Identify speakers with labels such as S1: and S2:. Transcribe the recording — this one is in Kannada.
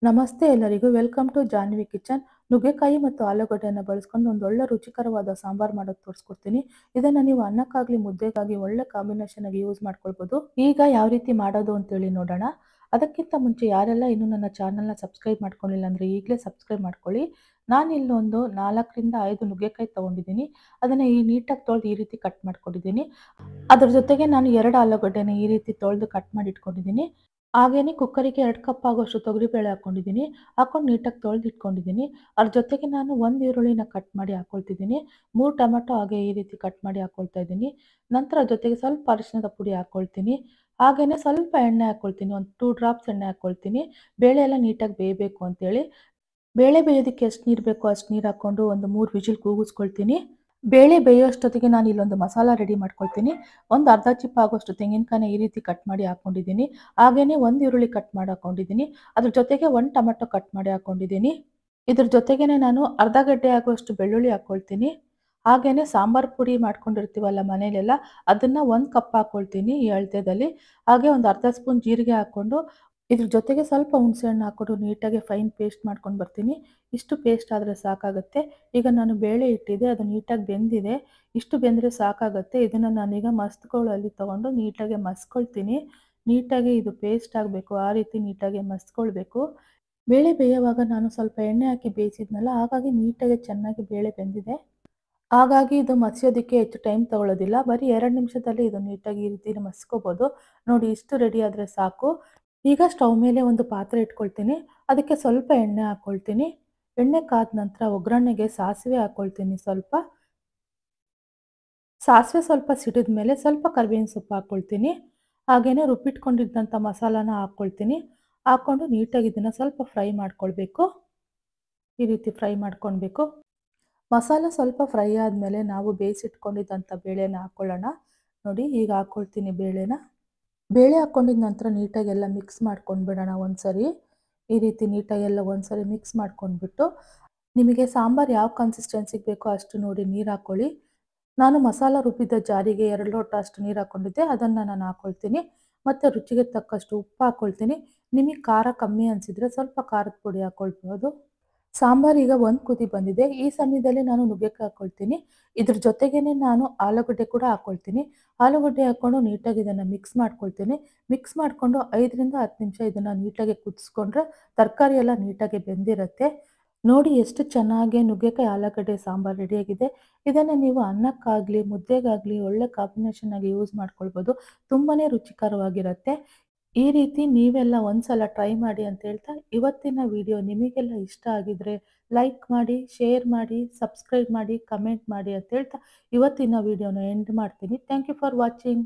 S1: ನಮಸ್ತೆ ಎಲ್ಲರಿಗೂ ವೆಲ್ಕಮ್ ಟು ಜಾನ್ವಿ ಕಿಚನ್. ನುಗ್ಗೆಕಾಯಿ ಮತ್ತು ಆಲೂಗಡ್ಡೆಯನ್ನು ಬಳಸ್ಕೊಂಡು ಒಂದು ಒಳ್ಳೆ ರುಚಿಕರವಾದ ಸಾಂಬಾರ್ ಮಾಡೋದು ತೋರಿಸ್ಕೊಡ್ತೀನಿ. ಇದನ್ನು ನೀವು ಅನ್ನಕ್ಕಾಗಲಿ ಮುದ್ದೆಗಾಗಿ ಒಳ್ಳೆ ಕಾಂಬಿನೇಷನ್ ಆಗಿ ಯೂಸ್ ಮಾಡ್ಕೊಳ್ಬೋದು. ಈಗ ಯಾವ ರೀತಿ ಮಾಡೋದು ಅಂತೇಳಿ ನೋಡೋಣ. ಅದಕ್ಕಿಂತ ಮುಂಚೆ ಯಾರೆಲ್ಲ ಇನ್ನೂ ನನ್ನ ಚಾನಲ್ನ ಸಬ್ಸ್ಕ್ರೈಬ್ ಮಾಡ್ಕೊಂಡಿಲ್ಲ ಅಂದರೆ ಈಗಲೇ ಸಬ್ಸ್ಕ್ರೈಬ್ ಮಾಡ್ಕೊಳ್ಳಿ. ನಾನು ಇಲ್ಲೊಂದು 4 ರಿಂದ 5 ನುಗ್ಗೆಕಾಯಿ ತೊಗೊಂಡಿದ್ದೀನಿ. ಅದನ್ನು ನೀಟಾಗಿ ತೊಳೆದು ಈ ರೀತಿ ಕಟ್ ಮಾಡ್ಕೊಂಡಿದ್ದೀನಿ. ಅದ್ರ ಜೊತೆಗೆ ನಾನು 2 ಆಲೂಗಡ್ಡೆನ ಈ ರೀತಿ ತೊಳೆದು ಕಟ್ ಮಾಡಿ ಇಟ್ಕೊಂಡಿದ್ದೀನಿ. ಹಾಗೇನೆ ಕುಕ್ಕರಿಗೆ 2 ಕಪ್ ಆಗುವಷ್ಟು ತೊಗರಿಬೇಳೆ ಹಾಕ್ಕೊಂಡಿದ್ದೀನಿ. ಹಾಕೊಂಡು ನೀಟಾಗಿ ತೊಳೆದು ಇಟ್ಕೊಂಡಿದ್ದೀನಿ. ಅದ್ರ ಜೊತೆಗೆ ನಾನು 1 ಈರುಳ್ಳಿನ ಕಟ್ ಮಾಡಿ ಹಾಕ್ಕೊಳ್ತಿದ್ದೀನಿ. 3 ಟೊಮೆಟೊ ಹಾಗೆ ಈ ರೀತಿ ಕಟ್ ಮಾಡಿ ಹಾಕ್ಕೊಳ್ತಾ ಇದ್ದೀನಿ. ನಂತರ ಜೊತೆಗೆ ಸ್ವಲ್ಪ ಅರಿಶಿಣದ ಪುಡಿ ಹಾಕ್ಕೊಳ್ತೀನಿ. ಹಾಗೇನೆ ಸ್ವಲ್ಪ ಎಣ್ಣೆ ಹಾಕ್ಕೊಳ್ತೀನಿ. ಒಂದು 2 ಡ್ರಾಪ್ಸ್ ಎಣ್ಣೆ ಹಾಕ್ಕೊಳ್ತೀನಿ. ಬೇಳೆ ಎಲ್ಲ ನೀಟಾಗಿ ಬೇಯಬೇಕು ಅಂತೇಳಿ. ಬೇಳೆ ಬೇಯೋದಕ್ಕೆ ಎಷ್ಟು ನೀರು ಬೇಕೋ ಅಷ್ಟು ನೀರು ಹಾಕ್ಕೊಂಡು ಒಂದು 3 ವಿಜಿಲ್ ಕೂಗಿಸ್ಕೊಳ್ತೀನಿ. ಬೇಳೆ ಬೇಯೋಷ್ಟೊತ್ತಿಗೆ ನಾನು ಇಲ್ಲೊಂದು ಮಸಾಲ ರೆಡಿ ಮಾಡ್ಕೊಳ್ತೀನಿ. ಒಂದು ಅರ್ಧ ಚಿಪ್ ಆಗೋಷ್ಟು ತೆಂಗಿನಕಾಯಿನ ಈ ರೀತಿ ಕಟ್ ಮಾಡಿ ಹಾಕ್ಕೊಂಡಿದ್ದೀನಿ. ಹಾಗೇನೆ 1 ಈರುಳ್ಳಿ ಕಟ್ ಮಾಡಿ ಹಾಕ್ಕೊಂಡಿದ್ದೀನಿ. ಅದ್ರ ಜೊತೆಗೆ 1 ಟೊಮೆಟೊ ಕಟ್ ಮಾಡಿ ಹಾಕ್ಕೊಂಡಿದ್ದೀನಿ. ಇದ್ರ ಜೊತೆಗೇನೆ ನಾನು ಅರ್ಧ ಗಡ್ಡೆ ಆಗುವಷ್ಟು ಬೆಳ್ಳುಳ್ಳಿ ಹಾಕ್ಕೊಳ್ತೀನಿ. ಹಾಗೇನೆ ಸಾಂಬಾರು ಪುಡಿ ಮಾಡ್ಕೊಂಡಿರ್ತೀವಲ್ಲ ಮನೇಲೆಲ್ಲ, ಅದನ್ನು 1 ಕಪ್ ಹಾಕ್ಕೊಳ್ತೀನಿ ಈ ಅಳತೆದಲ್ಲಿ. ಹಾಗೆ ಒಂದು ಅರ್ಧ ಸ್ಪೂನ್ ಜೀರಿಗೆ ಹಾಕ್ಕೊಂಡು ಇದ್ರ ಜೊತೆಗೆ ಸ್ವಲ್ಪ ಹುಣಸೆಹಣ್ಣು ಹಾಕ್ಕೊಂಡು ನೀಟಾಗಿ ಫೈನ್ ಪೇಸ್ಟ್ ಮಾಡ್ಕೊಂಡು ಬರ್ತೀನಿ. ಇಷ್ಟು ಪೇಸ್ಟ್ ಆದರೆ ಸಾಕಾಗುತ್ತೆ. ಈಗ ನಾನು ಬೇಳೆ ಇಟ್ಟಿದ್ದೆ, ಅದು ನೀಟಾಗಿ ಬೆಂದಿದೆ. ಇಷ್ಟು ಬೆಂದರೆ ಸಾಕಾಗುತ್ತೆ. ಇದನ್ನು ನಾನೀಗ ಮಸ್ತ್ಕೊಳ್ಳಲ್ಲಿ ತೊಗೊಂಡು ನೀಟಾಗಿ ಮಸ್ಕೊಳ್ತೀನಿ. ನೀಟಾಗಿ ಇದು ಪೇಸ್ಟ್ ಆಗಬೇಕು, ಆ ರೀತಿ ನೀಟಾಗಿ ಮಸ್ಕೊಳ್ಬೇಕು. ಬೇಳೆ ಬೇಯುವಾಗ ನಾನು ಸ್ವಲ್ಪ ಎಣ್ಣೆ ಹಾಕಿ ಬೇಯಿಸಿದ್ನಲ್ಲ, ಹಾಗಾಗಿ ನೀಟಾಗಿ ಚೆನ್ನಾಗಿ ಬೇಳೆ ಬೆಂದಿದೆ. ಹಾಗಾಗಿ ಇದು ಮಸಿಯೋದಕ್ಕೆ ಹೆಚ್ಚು ಟೈಮ್ ತಗೊಳ್ಳೋದಿಲ್ಲ. ಬರೀ 2 ನಿಮಿಷದಲ್ಲಿ ಇದು ನೀಟಾಗಿ ಈ ರೀತಿ ಮಸ್ಕೋಬೋದು. ನೋಡಿ, ಇಷ್ಟು ರೆಡಿ ಆದರೆ ಸಾಕು. ಈಗ ಸ್ಟವ್ ಮೇಲೆ ಒಂದು ಪಾತ್ರೆ ಇಟ್ಕೊಳ್ತೀನಿ. ಅದಕ್ಕೆ ಸ್ವಲ್ಪ ಎಣ್ಣೆ ಹಾಕ್ಕೊಳ್ತೀನಿ. ಎಣ್ಣೆ ಕಾದ ನಂತರ ಒಗ್ಗರಣೆಗೆ ಸಾಸಿವೆ ಹಾಕ್ಕೊಳ್ತೀನಿ ಸ್ವಲ್ಪ. ಸಾಸಿವೆ ಸ್ವಲ್ಪ ಸಿಡಿದ ಮೇಲೆ ಸ್ವಲ್ಪ ಕರಿಬೇವಿನ ಸೊಪ್ಪು ಹಾಕ್ಕೊಳ್ತೀನಿ. ಹಾಗೇನೆ ರುಬ್ಬಿಟ್ಕೊಂಡಿದ್ದಂಥ ಮಸಾಲಾನ ಹಾಕ್ಕೊಳ್ತೀನಿ. ಹಾಕ್ಕೊಂಡು ನೀಟಾಗಿ ಇದನ್ನು ಸ್ವಲ್ಪ ಫ್ರೈ ಮಾಡ್ಕೊಳ್ಬೇಕು. ಈ ರೀತಿ ಫ್ರೈ ಮಾಡ್ಕೊಳ್ಬೇಕು. ಮಸಾಲ ಸ್ವಲ್ಪ ಫ್ರೈ ಆದಮೇಲೆ ನಾವು ಬೇಯಿಸಿಟ್ಕೊಂಡಿದ್ದಂಥ ಬೇಳೆನ ಹಾಕ್ಕೊಳ್ಳೋಣ. ನೋಡಿ, ಈಗ ಹಾಕ್ಕೊಳ್ತೀನಿ ಬೇಳೆನ. ಬೇಳೆ ಹಾಕ್ಕೊಂಡಿದ ನಂತರ ನೀಟಾಗಿ ಎಲ್ಲ ಮಿಕ್ಸ್ ಮಾಡ್ಕೊಂಡ್ಬಿಡೋಣ ಒಂದ್ಸರಿ. ಈ ರೀತಿ ನೀಟಾಗಿ ಎಲ್ಲ ಒಂದ್ಸರಿ ಮಿಕ್ಸ್ ಮಾಡ್ಕೊಂಡ್ಬಿಟ್ಟು, ನಿಮಗೆ ಸಾಂಬಾರು ಯಾವ ಕನ್ಸಿಸ್ಟೆನ್ಸಿಗೆ ಬೇಕೋ ಅಷ್ಟು ನೋಡಿ ನೀರು ಹಾಕ್ಕೊಳ್ಳಿ. ನಾನು ಮಸಾಲ ರುಬ್ಬಿದ್ದ ಜಾರಿಗೆ 2 ಲೋಟ ಅಷ್ಟು ನೀರು ಹಾಕ್ಕೊಂಡಿದ್ದೆ, ಅದನ್ನು ನಾನು ಹಾಕ್ಕೊಳ್ತೀನಿ. ಮತ್ತು ರುಚಿಗೆ ತಕ್ಕಷ್ಟು ಉಪ್ಪು ಹಾಕ್ಕೊಳ್ತೀನಿ. ನಿಮಗೆ ಖಾರ ಕಮ್ಮಿ ಅನಿಸಿದರೆ ಸ್ವಲ್ಪ ಖಾರದ ಪುಡಿ ಹಾಕ್ಕೊಳ್ಬೋದು. ಸಾಂಬಾರು ಈಗ 1 ಕುದಿ ಬಂದಿದೆ. ಈ ಸಮಯದಲ್ಲಿ ನಾನು ನುಗ್ಗೆಕಾಯಿ ಹಾಕ್ಕೊಳ್ತೀನಿ. ಇದ್ರ ಜೊತೆಗೇನೆ ನಾನು ಆಲೂಗಡ್ಡೆ ಕೂಡ ಹಾಕ್ಕೊಳ್ತೀನಿ. ಆಲೂಗಡ್ಡೆ ಹಾಕ್ಕೊಂಡು ನೀಟಾಗಿ ಇದನ್ನು ಮಿಕ್ಸ್ ಮಾಡ್ಕೊಳ್ತೀನಿ. ಮಿಕ್ಸ್ ಮಾಡಿಕೊಂಡು 5 ರಿಂದ 10 ನಿಮಿಷ ಇದನ್ನು ನೀಟಾಗಿ ಕುದಿಸ್ಕೊಂಡ್ರೆ ತರಕಾರಿ ಎಲ್ಲ ನೀಟಾಗಿ ಬೆಂದಿರುತ್ತೆ. ನೋಡಿ, ಎಷ್ಟು ಚೆನ್ನಾಗಿ ನುಗ್ಗೆಕಾಯಿ ಆಲೂಗಡ್ಡೆ ಸಾಂಬಾರು ರೆಡಿಯಾಗಿದೆ. ಇದನ್ನು ನೀವು ಅನ್ನಕ್ಕಾಗಲಿ ಮುದ್ದೆಗಾಗಲಿ ಒಳ್ಳೆ ಕಾಂಬಿನೇಷನ್ ಆಗಿ ಯೂಸ್ ಮಾಡ್ಕೊಳ್ಬೋದು. ತುಂಬಾ ರುಚಿಕರವಾಗಿರುತ್ತೆ. ಈ ರೀತಿ ನೀವೆಲ್ಲ ಒಂದ್ಸಲ ಟ್ರೈ ಮಾಡಿ ಅಂತ ಹೇಳ್ತಾ, ಇವತ್ತಿನ ವಿಡಿಯೋ ನಿಮಗೆಲ್ಲ ಇಷ್ಟ ಆಗಿದ್ರೆ ಲೈಕ್ ಮಾಡಿ, ಶೇರ್ ಮಾಡಿ, ಸಬ್ಸ್ಕ್ರೈಬ್ ಮಾಡಿ, ಕಮೆಂಟ್ ಮಾಡಿ ಅಂತ ಹೇಳ್ತಾ ಇವತ್ತಿನ ವಿಡಿಯೋನ ಎಂಡ್ ಮಾಡ್ತೀನಿ. Thank you for watching.